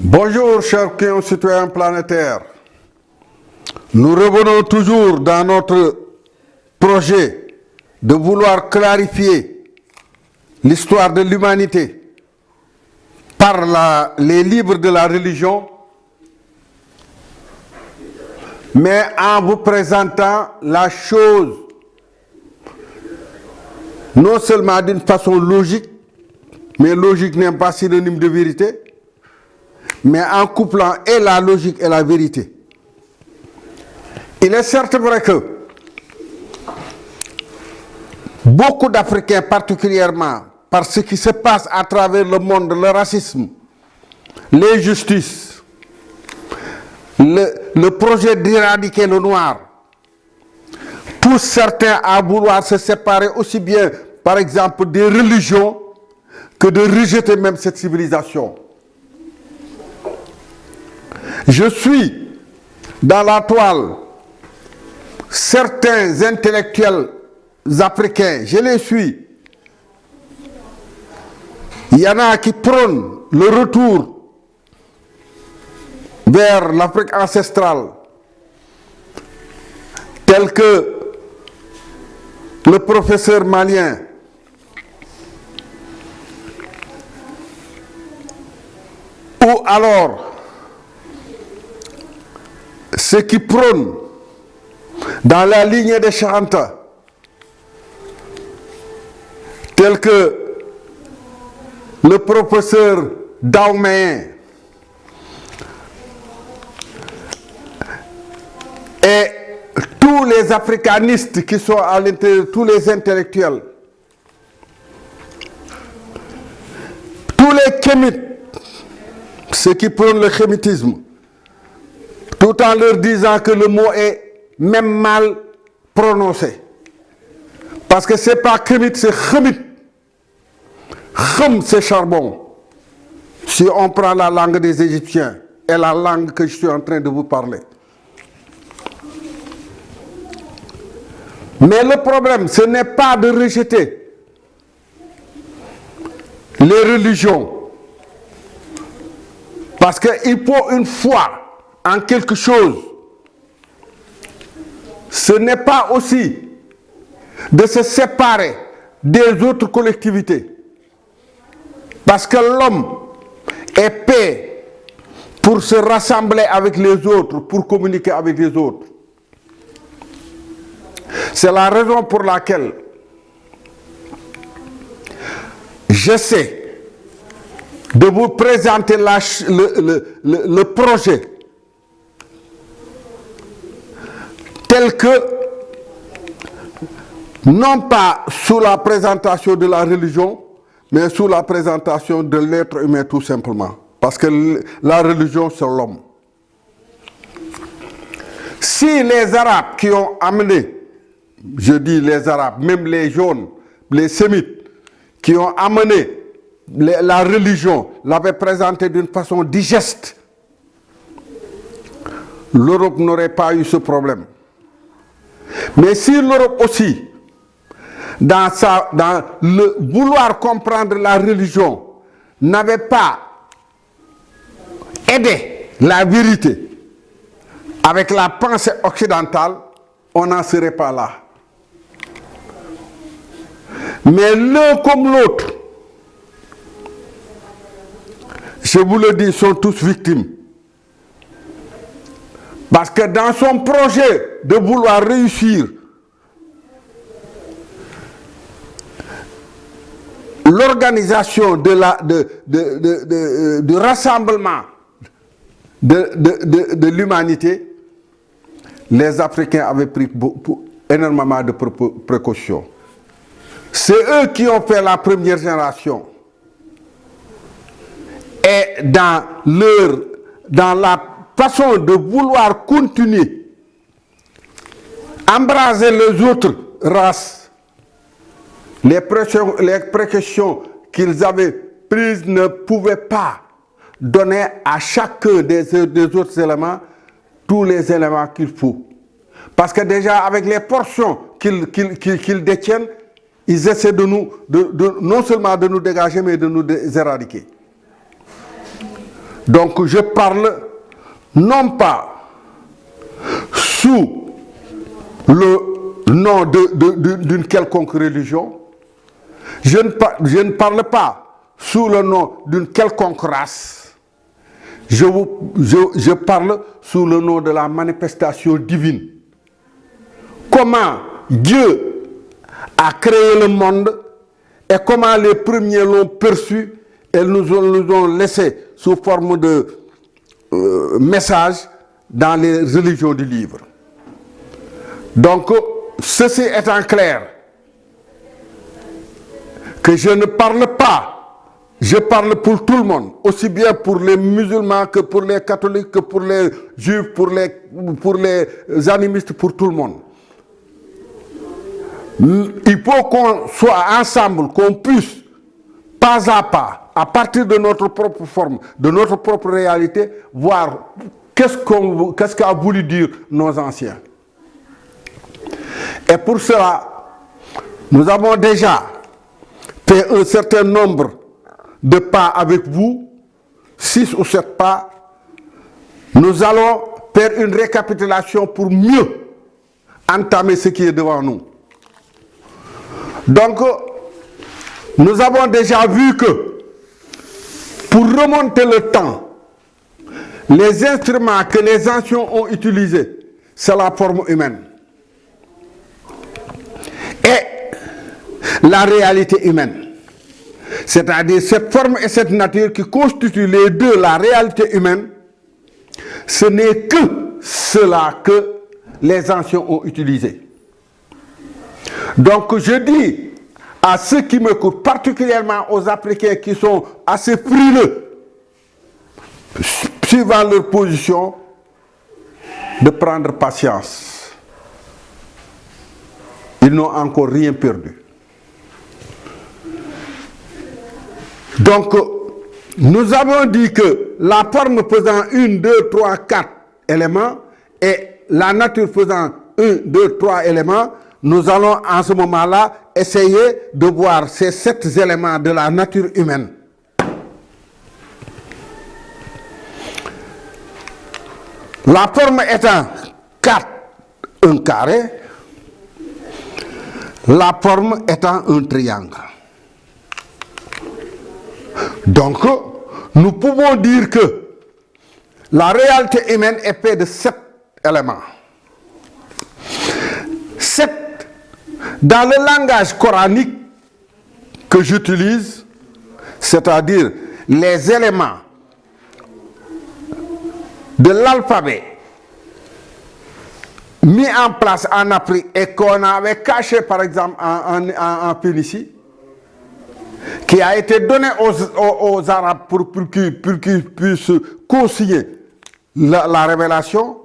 Bonjour chers concitoyens planétaires. Nous revenons toujours dans notre projet de vouloir clarifier l'histoire de l'humanité par les livres de la religion, mais en vous présentant la chose non seulement d'une façon logique, mais logique n'est pas synonyme de vérité, mais en couplant et la logique et la vérité. Il est certes vrai que beaucoup d'Africains, particulièrement par ce qui se passe à travers le monde, le racisme, l'injustice, le projet d'éradiquer le noir, poussent certains à vouloir se séparer aussi bien, par exemple, des religions que de rejeter même cette civilisation. Je suis dans la toile certains intellectuels africains, je les suis. Il y en a qui prônent le retour vers l'Afrique ancestrale, tel que le professeur malien, ou alors ceux qui prônent dans la lignée de Cheikh Anta, tel que le professeur Daoméen et tous les africanistes qui sont à l'intérieur, tous les intellectuels, tous les kémites, ceux qui prônent le kémitisme, tout en leur disant que le mot est même mal prononcé. Parce que ce n'est pas kémite, c'est khemit. Khem, c'est charbon. Si on prend la langue des Égyptiens et la langue que je suis en train de vous parler. Mais le problème, ce n'est pas de rejeter les religions. Parce qu'il faut une foi en quelque chose. Ce n'est pas aussi de se séparer des autres collectivités. Parce que l'homme est fait pour se rassembler avec les autres, pour communiquer avec les autres. C'est la raison pour laquelle j'essaie de vous présenter le projet tel que, non pas sous la présentation de la religion, mais sous la présentation de l'être humain tout simplement. Parce que la religion, c'est l'homme. Si les Arabes qui ont amené, je dis les Arabes, même les jaunes, les sémites, qui ont amené la religion, l'avaient présentée d'une façon digeste, l'Europe n'aurait pas eu ce problème. Mais si l'Europe aussi, dans le vouloir comprendre la religion, n'avait pas aidé la vérité avec la pensée occidentale, on n'en serait pas là. Mais l'un comme l'autre, je vous le dis, sont tous victimes. Parce que dans son projet de vouloir réussir, l'organisation du rassemblement de l'humanité, les Africains avaient pris énormément de précautions. C'est eux qui ont fait la première génération. Et dans la façon de vouloir continuer, embraser les autres races, les précautions qu'ils avaient prises ne pouvaient pas donner à chacun des autres éléments tous les éléments qu'il faut. Parce que déjà, avec les portions qu'ils détiennent, ils essaient non seulement de nous dégager, mais de nous éradiquer. Donc je parle non pas sous le nom d'une quelconque religion, je ne parle pas sous le nom d'une quelconque race, je parle sous le nom de la manifestation divine. Comment Dieu a créé le monde et comment les premiers l'ont perçu et nous ont laissé sous forme de messages dans les religions du livre. Donc, ceci étant clair, que je ne parle pas, je parle pour tout le monde, aussi bien pour les musulmans que pour les catholiques, que pour les juifs, pour les animistes, pour tout le monde. Il faut qu'on soit ensemble, qu'on puisse, pas à pas, à partir de notre propre forme, de notre propre réalité, voir qu'est-ce qu'a voulu dire nos anciens. Et pour cela, nous avons déjà fait un certain nombre de pas avec vous, 6 ou 7 pas. Nous allons faire une récapitulation pour mieux entamer ce qui est devant nous. Donc, nous avons déjà vu que pour remonter le temps, les instruments que les anciens ont utilisés, c'est la forme humaine. Et la réalité humaine. C'est-à-dire cette forme et cette nature qui constituent les deux, la réalité humaine, ce n'est que cela que les anciens ont utilisé. Donc je dis à ceux qui m'écoutent, particulièrement aux Africains qui sont assez frileux, suivant leur position, de prendre patience. Ils n'ont encore rien perdu. Donc, nous avons dit que la forme faisant 1, 2, 3, 4 éléments et la nature faisant 1, 2, 3 éléments, nous allons en ce moment-là essayer de voir ces 7 éléments de la nature humaine. La forme étant 4, un carré, la forme étant un triangle. Donc, nous pouvons dire que la réalité humaine est faite de 7 éléments. 7, dans le langage coranique que j'utilise, c'est-à-dire les éléments de l'alphabet mis en place en Afrique et qu'on avait caché par exemple en Phénicie, qui a été donné aux Arabes pour qu'ils puissent consigner la révélation,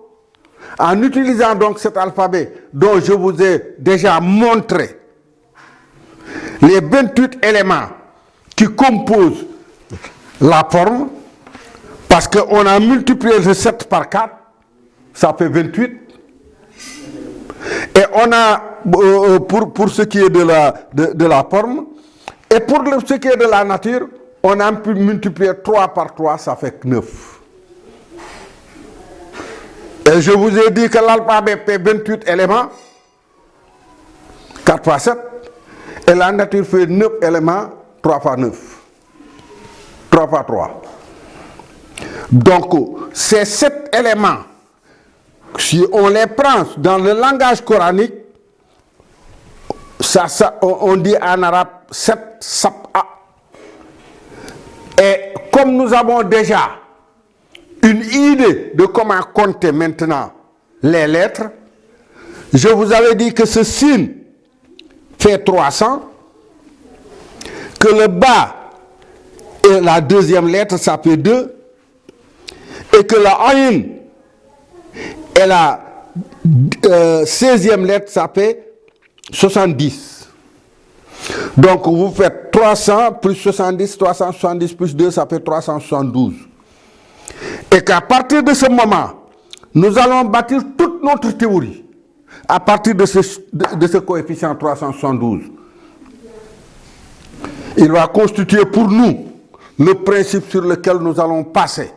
en utilisant donc cet alphabet dont je vous ai déjà montré les 28 éléments qui composent la forme, parce qu'on a multiplié le 7 par 4, ça fait 28. Et on a, pour ce qui est de la forme, et pour ce qui est de la nature, on a pu multiplier 3 par 3, ça fait 9. Et je vous ai dit que l'alphabet fait 28 éléments, 4 fois 7, et la nature fait 9 éléments, 3 fois 9. 3 fois 3. Donc, ces 7 éléments, si on les prend dans le langage coranique, on dit en arabe 7 sab'a. Et comme nous avons déjà une idée de comment compter maintenant les lettres, je vous avais dit que ce signe fait 300, que le bas et la deuxième lettre, ça fait 2, et que la aïn et la 16e lettre, ça fait 70. Donc vous faites 300 plus 70, 370 plus 2, ça fait 372. Et qu'à partir de ce moment, nous allons bâtir toute notre théorie à partir de ce coefficient 372. Il va constituer pour nous le principe sur lequel nous allons passer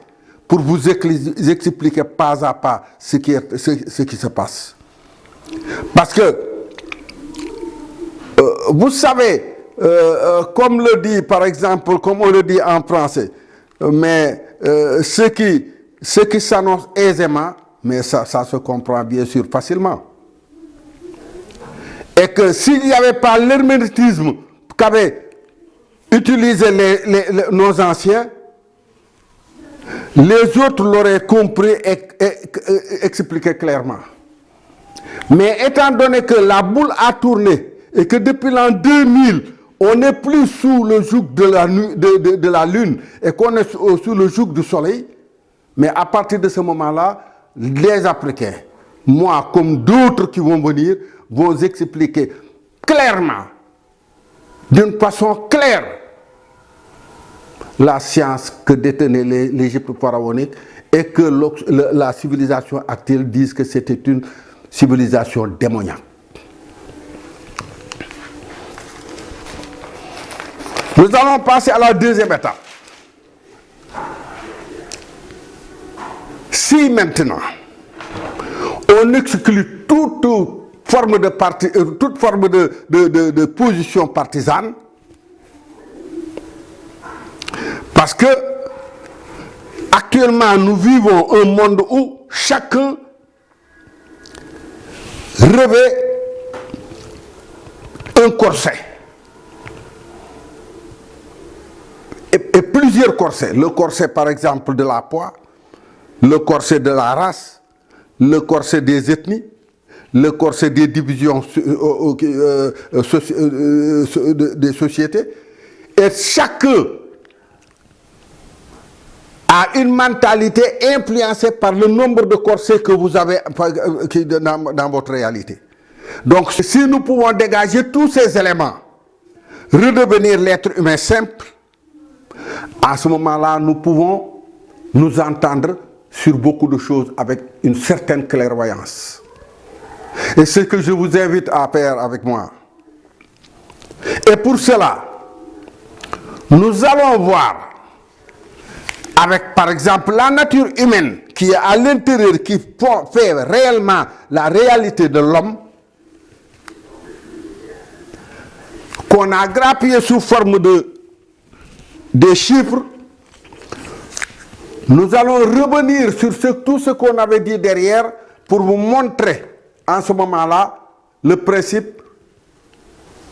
pour vous expliquer pas à pas ce qui se passe. Parce que, vous savez, comme le dit par exemple, comme on le dit en français, mais ce qui s'annonce aisément, mais ça se comprend bien sûr facilement. Et que s'il n'y avait pas l'hermétisme qu'avaient utilisé nos anciens, les autres l'auraient compris et expliqué clairement. Mais étant donné que la boule a tourné et que depuis l'an 2000, on n'est plus sous le joug de la Lune et qu'on est sous le joug du Soleil, mais à partir de ce moment-là, les Africains, moi comme d'autres qui vont venir, vont expliquer clairement, d'une façon claire, la science que détenait l'Égypte pharaonique et que la civilisation actuelle dise que c'était une civilisation démoniaque. Nous allons passer à la deuxième étape. Si maintenant on exclut toute forme de position partisane, parce que actuellement nous vivons un monde où chacun revêt un corset. Et plusieurs corsets. Le corset par exemple de la foi, le corset de la race, le corset des ethnies, le corset des divisions des sociétés. Et chacun a une mentalité influencée par le nombre de corsets que vous avez dans votre réalité. Donc si nous pouvons dégager tous ces éléments, redevenir l'être humain simple, à ce moment-là, nous pouvons nous entendre sur beaucoup de choses avec une certaine clairvoyance. Et c'est ce que je vous invite à faire avec moi. Et pour cela, nous allons voir avec, par exemple, la nature humaine qui est à l'intérieur, qui fait réellement la réalité de l'homme, qu'on a grappillé sous forme des chiffres. Nous allons revenir sur tout ce qu'on avait dit derrière pour vous montrer en ce moment-là le principe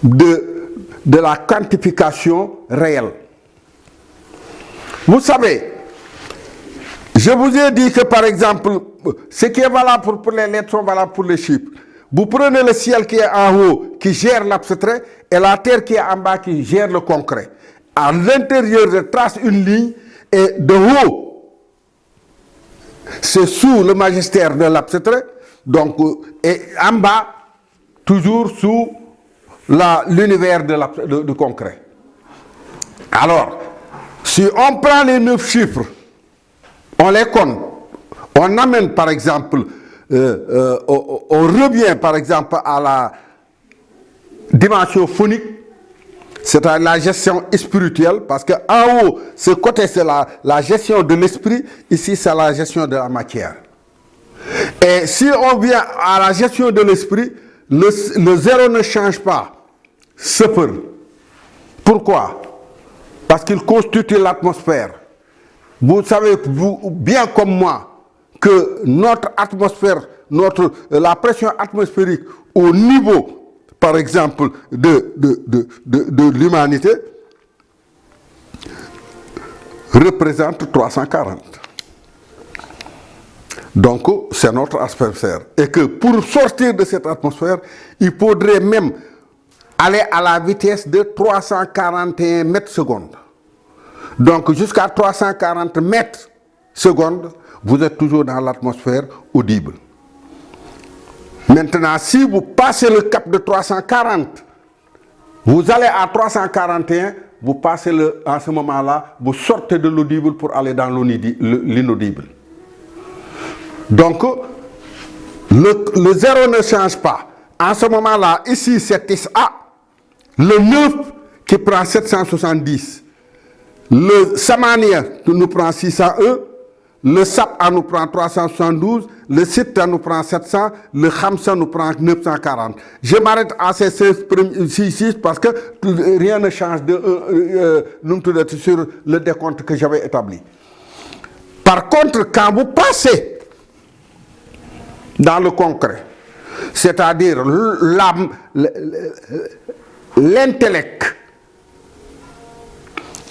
de la quantification réelle. Vous savez, je vous ai dit que par exemple, ce qui est valable pour les lettres sont valables pour les chiffres. Vous prenez le ciel qui est en haut, qui gère l'abstrait, et la terre qui est en bas, qui gère le concret. À l'intérieur, je trace une ligne, et de haut, c'est sous le magistère de l'abstrait, donc, et en bas, toujours sous l'univers du concret. Alors, si on prend les 9 chiffres, on les compte, on amène par exemple, on revient par exemple à la dimension phonique, c'est-à-dire la gestion spirituelle, parce qu'en haut, ce côté c'est la gestion de l'esprit, ici c'est la gestion de la matière. Et si on vient à la gestion de l'esprit, le zéro ne change pas. Sefer. Pourquoi? Parce qu'il constitue l'atmosphère. Vous savez bien comme moi que notre atmosphère, la pression atmosphérique au niveau, par exemple, de l'humanité, représente 340. Donc, c'est notre atmosphère. Et que pour sortir de cette atmosphère, il faudrait même aller à la vitesse de 341 mètres secondes. Donc, jusqu'à 340 mètres secondes, vous êtes toujours dans l'atmosphère audible. Maintenant, si vous passez le cap de 340, vous allez à 341, vous passez en ce moment-là, vous sortez de l'audible pour aller dans l'inaudible. Donc, le zéro ne change pas. En ce moment-là, ici, c'est SA, le 9 qui prend 770, le Samania qui nous prend 601, le SAP nous prend 372, le SIT nous prend 700, le Khamsa nous prend 940. Je m'arrête à ces 6 parce que rien ne change sur le décompte que j'avais établi. Par contre, quand vous passez dans le concret, c'est-à-dire l'intellect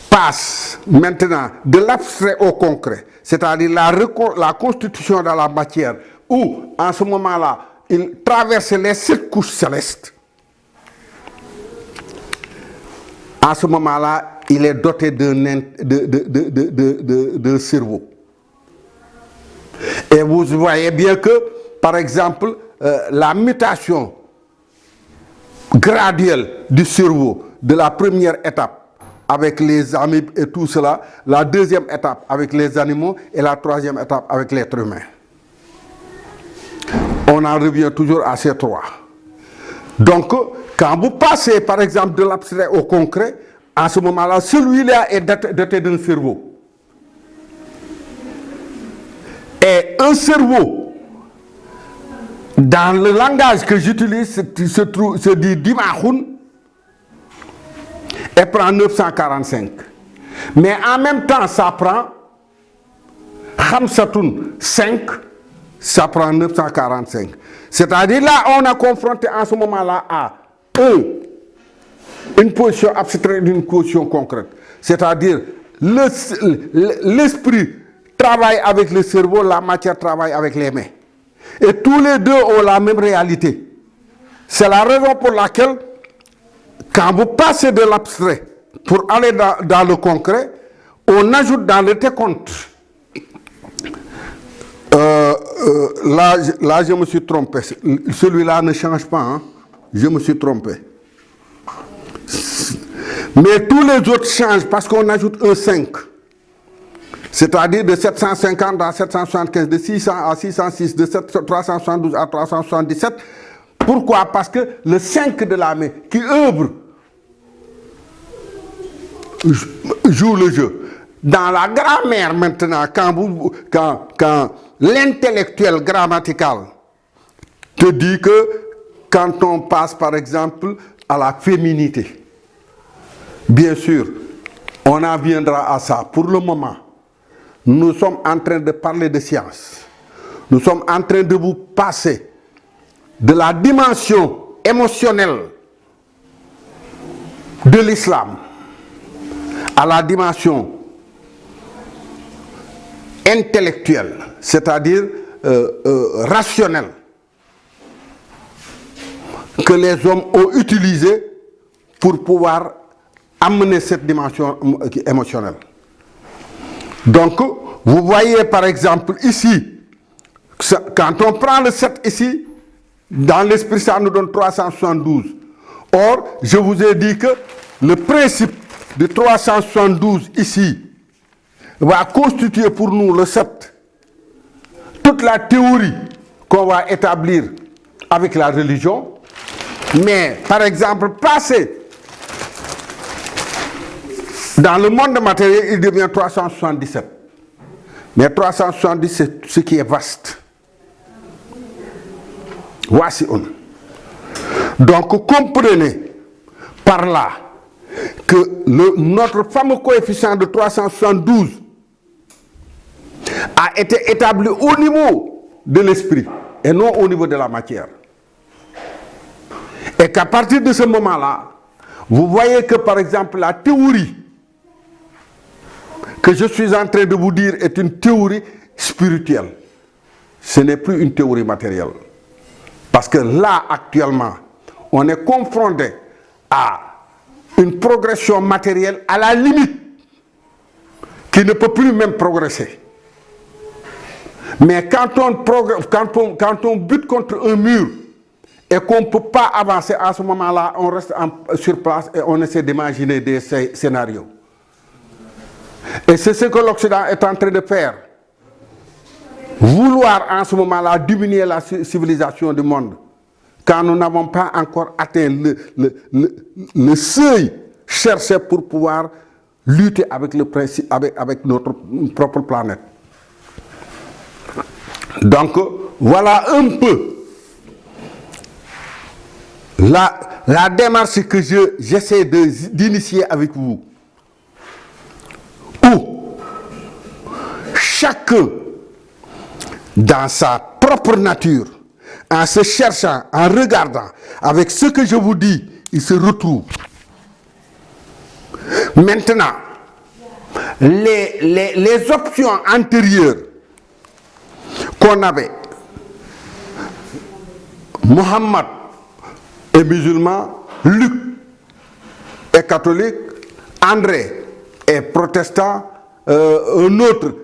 passe maintenant de l'abstrait au concret, c'est-à-dire la constitution dans la matière, où en ce moment-là, il traverse les 7 couches célestes. En ce moment-là, il est doté d'un cerveau. Et vous voyez bien que, par exemple, la mutation graduelle du cerveau de la première étape avec les amibes et tout cela, la deuxième étape avec les animaux et la troisième étape avec l'être humain. On en revient toujours à ces 3. Donc, quand vous passez par exemple de l'abstrait au concret, à ce moment-là, celui-là est doté d'un cerveau. Et un cerveau, dans le langage que j'utilise, se dit Dimahoun, et prend 945. Mais en même temps, ça prend Khamsatoun 5, ça prend 945. C'est-à-dire là, on a confronté en ce moment-là à une position abstraite d'une position concrète. C'est-à-dire l'esprit travaille avec le cerveau, la matière travaille avec les mains. Et tous les deux ont la même réalité. C'est la raison pour laquelle, quand vous passez de l'abstrait pour aller dans le concret, on ajoute dans le décompte. Là, je me suis trompé. Celui-là ne change pas. Hein? Je me suis trompé. Mais tous les autres changent parce qu'on ajoute un 5. C'est-à-dire de 750 à 775, de 600 à 606, de 372 à 377. Pourquoi? Parce que le 5 de la main qui œuvre joue le jeu. Dans la grammaire maintenant, quand l'intellectuel grammatical te dit que quand on passe par exemple à la féminité, bien sûr, on en viendra à ça. Pour le moment, nous sommes en train de parler de science. Nous sommes en train de vous passer de la dimension émotionnelle de l'islam à la dimension intellectuelle, c'est-à-dire rationnelle, que les hommes ont utilisée pour pouvoir amener cette dimension émotionnelle. Donc, vous voyez par exemple ici, quand on prend le 7 ici, dans l'esprit ça nous donne 372. Or, je vous ai dit que le principe de 372 ici va constituer pour nous le 7. Toute la théorie qu'on va établir avec la religion, mais par exemple, passer dans le monde matériel, il devient 377. Mais 370, c'est ce qui est vaste. Voici un. Donc, comprenez par là que notre fameux coefficient de 372 a été établi au niveau de l'esprit et non au niveau de la matière. Et qu'à partir de ce moment-là, vous voyez que par exemple la théorie que je suis en train de vous dire est une théorie spirituelle. Ce n'est plus une théorie matérielle. Parce que là, actuellement, on est confronté à une progression matérielle à la limite, qui ne peut plus même progresser. Mais quand on bute contre un mur et qu'on ne peut pas avancer à ce moment-là, on reste sur place et on essaie d'imaginer des scénarios. Et c'est ce que l'Occident est en train de faire. Vouloir en ce moment-là diminuer la civilisation du monde, quand nous n'avons pas encore atteint le seuil cherché pour pouvoir lutter avec le principe, avec notre propre planète. Donc, voilà un peu la démarche que j'essaie d'initier avec vous. Où chacun, dans sa propre nature, en se cherchant, en regardant, avec ce que je vous dis, il se retrouve. Maintenant, les options antérieures qu'on avait, Mohammed est musulman, Luc est catholique, André est protestant, un autre,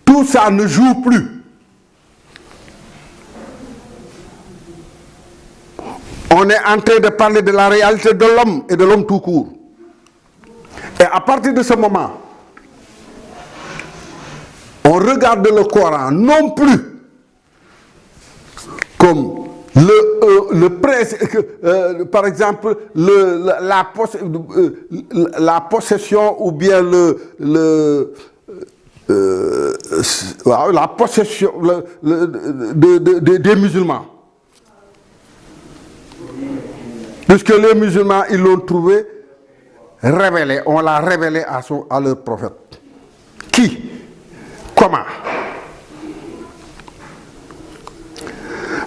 tout ça ne joue plus. On est en train de parler de la réalité de l'homme et de l'homme tout court. Et à partir de ce moment, on regarde le Coran non plus comme par exemple la possession ou bien la possession des musulmans. Puisque les musulmans, ils l'ont trouvé révélé, on l'a révélé à leur prophète. Qui? Comment?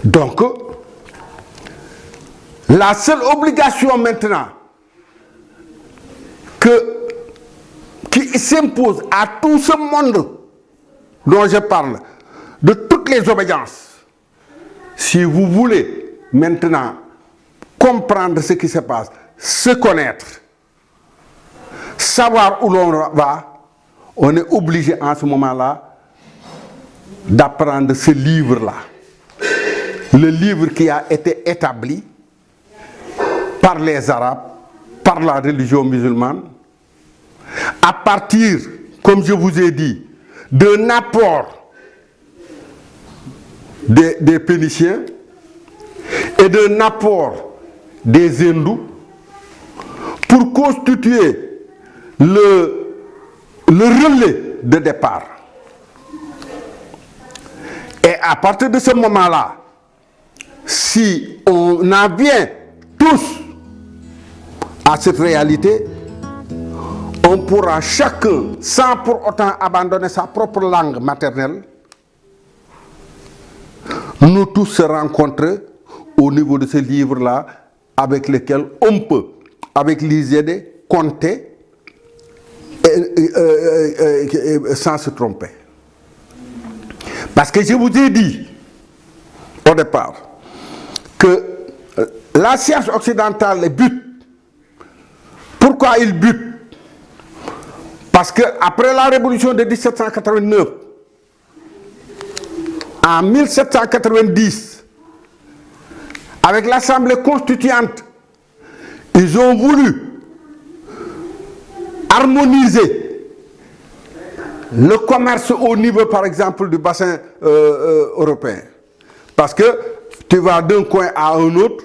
Donc, la seule obligation maintenant qui s'impose à tout ce monde dont je parle, de toutes les obédiences, si vous voulez maintenant comprendre ce qui se passe, se connaître, savoir où l'on va, on est obligé en ce moment-là d'apprendre ce livre-là. Le livre qui a été établi par les Arabes, par la religion musulmane, à partir, comme je vous ai dit, d'un apport des Phéniciens et d'un apport des hindous pour constituer le relais de départ. Et à partir de ce moment-là, si on en vient tous à cette réalité, on pourra chacun, sans pour autant abandonner sa propre langue maternelle, nous tous se rencontrer au niveau de ce livre-là, avec lequel on peut, avec l'IZD, compter sans se tromper. Parce que je vous ai dit au départ que la science occidentale bute. Pourquoi il bute? Parce qu'après la révolution de 1789, en 1790, avec l'Assemblée constituante, ils ont voulu harmoniser le commerce au niveau, par exemple, du bassin européen. Parce que tu vas d'un coin à un autre,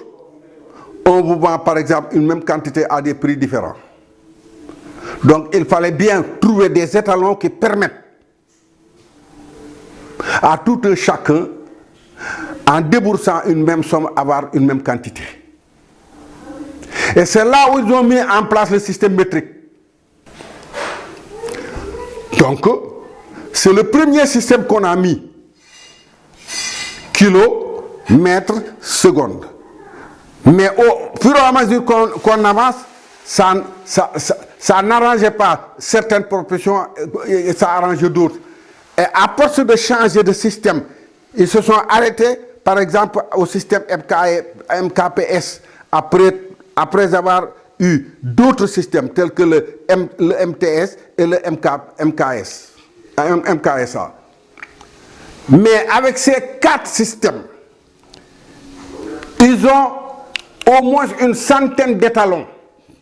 on vous vend, par exemple, une même quantité à des prix différents. Donc, il fallait bien trouver des étalons qui permettent à tout un chacun, en déboursant une même somme, avoir une même quantité. Et c'est là où ils ont mis en place le système métrique. Donc, c'est le premier système qu'on a mis. Kilo, mètre, seconde. Mais au fur et à mesure qu'on avance, ça n'arrangeait pas certaines professions et ça arrangeait d'autres. Et à force de changer de système, ils se sont arrêtés, par exemple, au système MKPS, après avoir eu d'autres systèmes tels que le MTS et le MKSA. Mais avec ces 4 systèmes, ils ont au moins une centaine d'étalons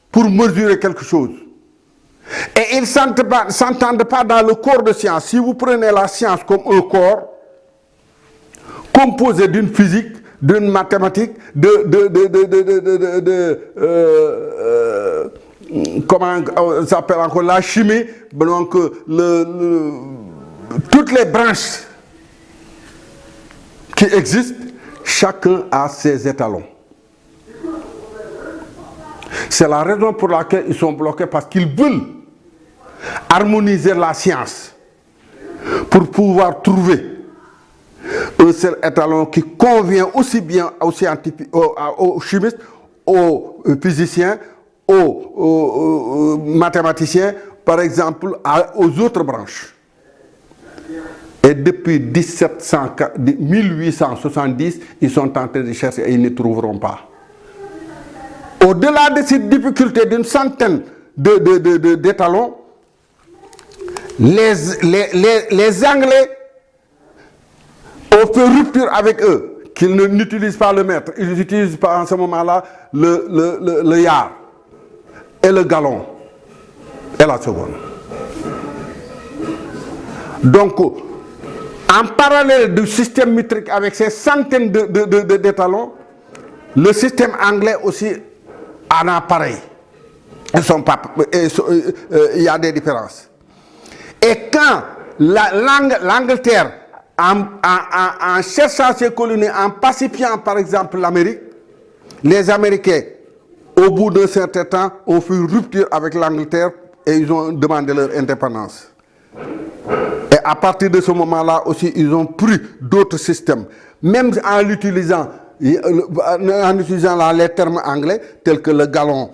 pour mesurer quelque chose. Et ils ne s'entendent pas dans le corps de science. Si vous prenez la science comme un corps composé d'une physique, d'une mathématique, comment ça s'appelle encore, la chimie, donc toutes les branches qui existent, chacun a ses étalons. C'est la raison pour laquelle ils sont bloqués, parce qu'ils veulent harmoniser la science pour pouvoir trouver un seul étalon qui convient aussi bien aux scientifiques, aux chimistes, aux physiciens, aux mathématiciens, par exemple, aux autres branches. Et depuis 1870, ils sont en train de chercher et ils ne trouveront pas. Au-delà de cette difficulté d'une centaine d'étalons, les Anglais ont fait rupture avec eux, qu'ils n'utilisent pas le mètre, ils utilisent en ce moment-là le yard et le gallon et la seconde. Donc, en parallèle du système métrique avec ces centaines d'étalons, le système anglais aussi en a pareil. Il y a des différences. Et quand l'Angleterre, en cherchant ses colonies, en pacifiant par exemple l'Amérique, les Américains, au bout d'un certain temps, ont fait rupture avec l'Angleterre et ils ont demandé leur indépendance. Et à partir de ce moment-là aussi, ils ont pris d'autres systèmes, même en utilisant les termes anglais, tels que le gallon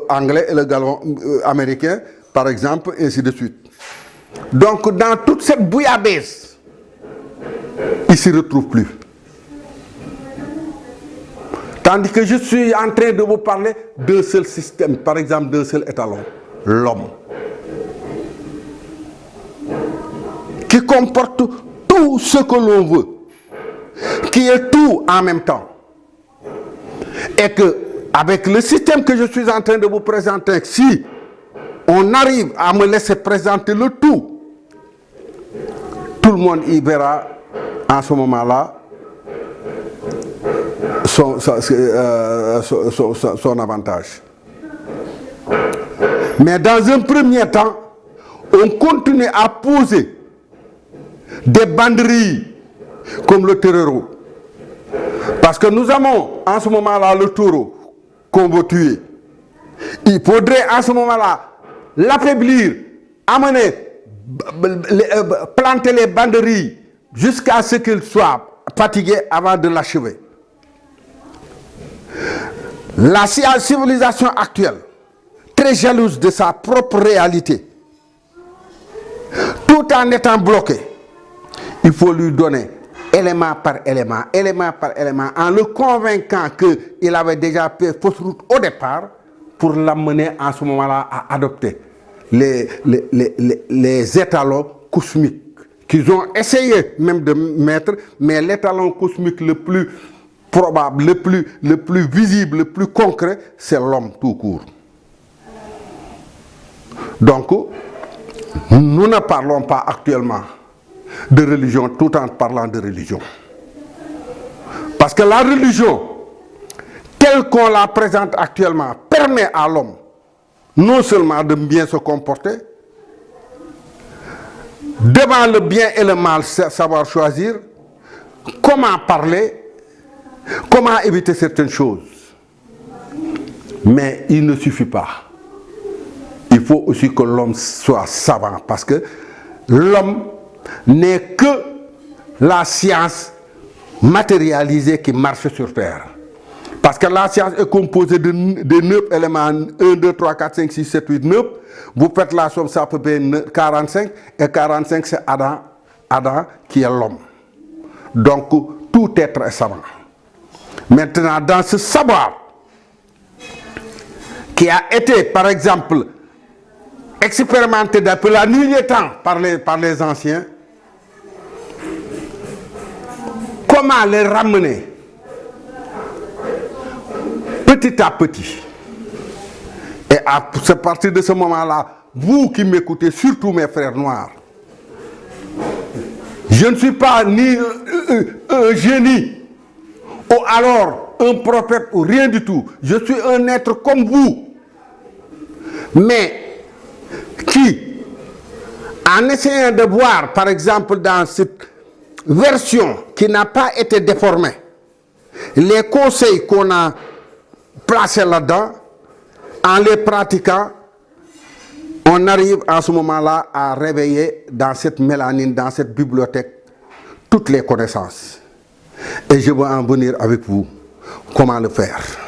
anglais et le gallon américain, par exemple, ainsi de suite. Donc, dans toute cette bouillabaisse, ils ne s'y retrouvent plus. Tandis que je suis en train de vous parler d'un seul système, par exemple d'un seul étalon, l'homme, qui comporte tout ce que l'on veut, qui est tout en même temps. Et que, avec le système que je suis en train de vous présenter, si on arrive à me laisser présenter le tout le monde y verra en ce moment-là son avantage. Mais dans un premier temps, on continue à poser des banderilles comme le taureau. Parce que nous avons en ce moment-là le taureau qu'on veut tuer. Il faudrait en ce moment-là l'affaiblir, amener, planter les banderilles jusqu'à ce qu'il soit fatigué avant de l'achever. La civilisation actuelle, très jalouse de sa propre réalité, tout en étant bloquée, il faut lui donner élément par élément, en le convainquant qu'il avait déjà fait fausse route au départ pour l'amener en ce moment-là à adopter les étalons cosmiques qu'ils ont essayé même de mettre, mais l'étalon cosmique le plus probable, le plus visible, le plus concret, c'est l'homme tout court. Donc, nous ne parlons pas actuellement de religion tout en parlant de religion. Parce que la religion, telle qu'on la présente actuellement, permet à l'homme non seulement de bien se comporter, devant le bien et le mal, savoir choisir, comment parler, comment éviter certaines choses. Mais il ne suffit pas. Il faut aussi que l'homme soit savant, parce que l'homme n'est que la science matérialisée qui marche sur Terre. Parce que la science est composée de 9 éléments, 1, 2, 3, 4, 5, 6, 7, 8, 9. Vous faites la somme, ça peut être 45, et 45 c'est Adam qui est l'homme. Donc tout être est savant. Maintenant, dans ce savoir qui a été, par exemple, expérimenté depuis la nuit des temps par les anciens, comment les ramener petit à petit. Et à partir de ce moment-là, vous qui m'écoutez, surtout mes frères noirs, je ne suis pas ni un génie ou alors un prophète ou rien du tout. Je suis un être comme vous, mais qui, en essayant de voir, par exemple, dans cette version qui n'a pas été déformée, les conseils qu'on a placés là-dedans, en les pratiquant, on arrive à ce moment-là à réveiller dans cette mélanine, dans cette bibliothèque, toutes les connaissances. Et je veux en venir avec vous. Comment le faire?